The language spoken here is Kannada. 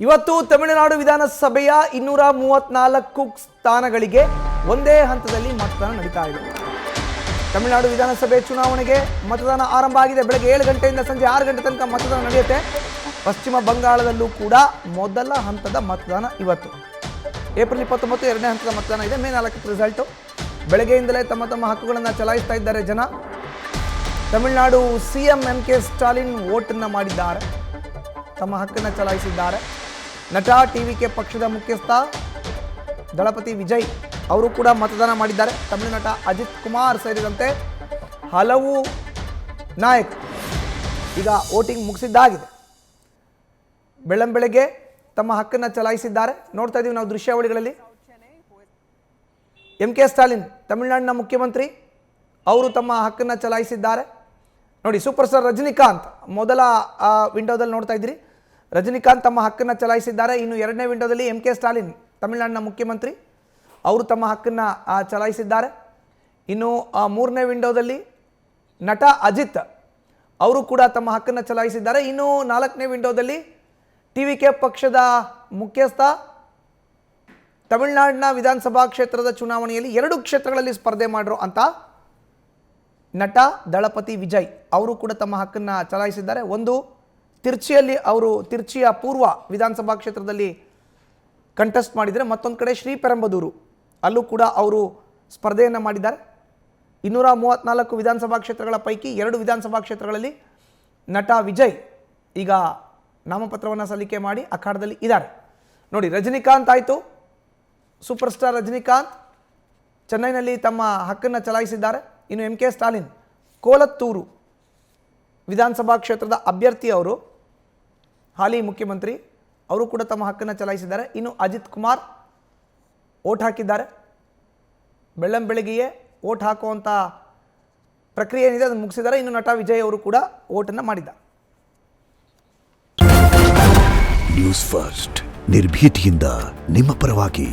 ಇವತ್ತು ತಮಿಳುನಾಡು ವಿಧಾನಸಭೆಯ 234 ಸ್ಥಾನಗಳಿಗೆ ಒಂದೇ ಹಂತದಲ್ಲಿ ಮತದಾನ ನಡೀತಾ ಇದೆ. ತಮಿಳುನಾಡು ವಿಧಾನಸಭೆ ಚುನಾವಣೆಗೆ ಮತದಾನ ಆರಂಭ ಆಗಿದೆ. ಬೆಳಗ್ಗೆ 7 ಗಂಟೆಯಿಂದ ಸಂಜೆ 6 ಗಂಟೆ ತನಕ ಮತದಾನ ನಡೆಯುತ್ತೆ. ಪಶ್ಚಿಮ ಬಂಗಾಳದಲ್ಲೂ ಕೂಡ ಮೊದಲ ಹಂತದ ಮತದಾನ ಇವತ್ತು. ಏಪ್ರಿಲ್ 29 ಎರಡನೇ ಹಂತದ ಮತದಾನ ಇದೆ. ಮೇ 4 ರಿಸಲ್ಟು. ಬೆಳಗ್ಗೆಯಿಂದಲೇ ತಮ್ಮ ತಮ್ಮ ಹಕ್ಕುಗಳನ್ನು ಚಲಾಯಿಸ್ತಾ ಇದ್ದಾರೆ ಜನ. ತಮಿಳುನಾಡು ಸಿಎಂ MK ಸ್ಟಾಲಿನ್ ವೋಟನ್ನು ಮಾಡಿದ್ದಾರೆ, ತಮ್ಮ ಹಕ್ಕನ್ನು ಚಲಾಯಿಸಿದ್ದಾರೆ. ನಟ TVK ಪಕ್ಷದ ಮುಖ್ಯಸ್ಥ ದಳಪತಿ ವಿಜಯ್ ಅವರು ಕೂಡ ಮತದಾನ ಮಾಡಿದ್ದಾರೆ. ತಮಿಳು ನಟ ಅಜಿತ್ ಕುಮಾರ್ ಸೇರಿದಂತೆ ಹಲವು ನಾಯಕರು ಈಗ ವೋಟಿಂಗ್ ಮುಗಿಸಿದ್ದಾಗಿದೆ. ಬೆಳ್ಳಂಬೆಳಗ್ಗೆ ತಮ್ಮ ಹಕ್ಕನ್ನು ಚಲಾಯಿಸಿದ್ದಾರೆ. ನೋಡ್ತಾ ಇದ್ದೀವಿ ನಾವು ದೃಶ್ಯಾವಳಿಗಳಲ್ಲಿ. MK ಸ್ಟಾಲಿನ್ ತಮಿಳುನಾಡಿನ ಮುಖ್ಯಮಂತ್ರಿ, ಅವರು ತಮ್ಮ ಹಕ್ಕನ್ನು ಚಲಾಯಿಸಿದ್ದಾರೆ. ನೋಡಿ, ಸೂಪರ್ ಸ್ಟಾರ್ ರಜನಿಕಾಂತ್ ಮೊದಲ ವಿಂಡೋದಲ್ಲಿ ನೋಡ್ತಾ ಇದ್ದೀರಿ. ರಜನಿಕಾಂತ್ ತಮ್ಮ ಹಕ್ಕನ್ನು ಚಲಾಯಿಸಿದ್ದಾರೆ. ಇನ್ನು ಎರಡನೇ ವಿಂಡೋದಲ್ಲಿ MK ಸ್ಟಾಲಿನ್ ತಮಿಳುನಾಡಿನ ಮುಖ್ಯಮಂತ್ರಿ, ಅವರು ತಮ್ಮ ಹಕ್ಕನ್ನು ಚಲಾಯಿಸಿದ್ದಾರೆ. ಇನ್ನು ಮೂರನೇ ವಿಂಡೋದಲ್ಲಿ ನಟ ಅಜಿತ್ ಅವರು ಕೂಡ ತಮ್ಮ ಹಕ್ಕನ್ನು ಚಲಾಯಿಸಿದ್ದಾರೆ. ಇನ್ನು ನಾಲ್ಕನೇ ವಿಂಡೋದಲ್ಲಿ TVK ಪಕ್ಷದ ಮುಖ್ಯಸ್ಥ ತಮಿಳುನಾಡಿನ ವಿಧಾನಸಭಾ ಕ್ಷೇತ್ರದ ಚುನಾವಣೆಯಲ್ಲಿ 2 ಕ್ಷೇತ್ರಗಳಲ್ಲಿ ಸ್ಪರ್ಧೆ ಮಾಡಿರೋ ಅಂತ ನಟ ದಳಪತಿ ವಿಜಯ್ ಅವರು ಕೂಡ ತಮ್ಮ ಹಕ್ಕನ್ನು ಚಲಾಯಿಸಿದ್ದಾರೆ. ಒಂದು ತಿರ್ಚಿಯಲ್ಲಿ ಅವರು ತಿರ್ಚಿಯ ಪೂರ್ವ ವಿಧಾನಸಭಾ ಕ್ಷೇತ್ರದಲ್ಲಿ ಕಂಟೆಸ್ಟ್ ಮಾಡಿದರೆ, ಮತ್ತೊಂದು ಕಡೆ ಶ್ರೀಪೆರಂಬದೂರು ಅಲ್ಲೂ ಕೂಡ ಅವರು ಸ್ಪರ್ಧೆಯನ್ನು ಮಾಡಿದ್ದಾರೆ. 234 ವಿಧಾನಸಭಾ ಕ್ಷೇತ್ರಗಳ ಪೈಕಿ 2 ವಿಧಾನಸಭಾ ಕ್ಷೇತ್ರಗಳಲ್ಲಿ ನಟ ವಿಜಯ್ ಈಗ ನಾಮಪತ್ರವನ್ನು ಸಲ್ಲಿಕೆ ಮಾಡಿ ಅಖಾಡದಲ್ಲಿ ಇದ್ದಾರೆ. ನೋಡಿ, ರಜನಿಕಾಂತ್ ಆಯಿತು, ಸೂಪರ್ ಸ್ಟಾರ್ ರಜನಿಕಾಂತ್ ಚೆನ್ನೈನಲ್ಲಿ ತಮ್ಮ ಹಕ್ಕನ್ನು ಚಲಾಯಿಸಿದ್ದಾರೆ. ಇನ್ನು MK ಸ್ಟಾಲಿನ್ ಕೋಲತ್ತೂರು ವಿಧಾನಸಭಾ ಕ್ಷೇತ್ರದ ಅಭ್ಯರ್ಥಿ, ಅವರು ಹಾಲಿ ಮುಖ್ಯಮಂತ್ರಿ, ಅವರು ಕೂಡ ತಮ್ಮ ಹಕ್ಕನ್ನು ಚಲಾಯಿಸಿದ್ದಾರೆ. ಇನ್ನು ಅಜಿತ್ ಕುಮಾರ್ ಓಟ್ ಹಾಕಿದ್ದಾರೆ. ಬೆಳ್ಳಂಬೆಳಗ್ಗೆಯೇ ಓಟ್ ಹಾಕುವಂಥ ಪ್ರಕ್ರಿಯೆ ಏನಿದೆ ಅದನ್ನು ಮುಗಿಸಿದ್ದಾರೆ. ಇನ್ನು ನಟ ವಿಜಯ್ ಅವರು ಕೂಡ ಓಟನ್ನು ಮಾಡಿದ್ದಾರೆ. ನ್ಯೂಸ್ ಫಸ್ಟ್ ನಿರ್ಭೀತಿಯಿಂದ ನಿಮ್ಮ ಪರವಾಗಿ.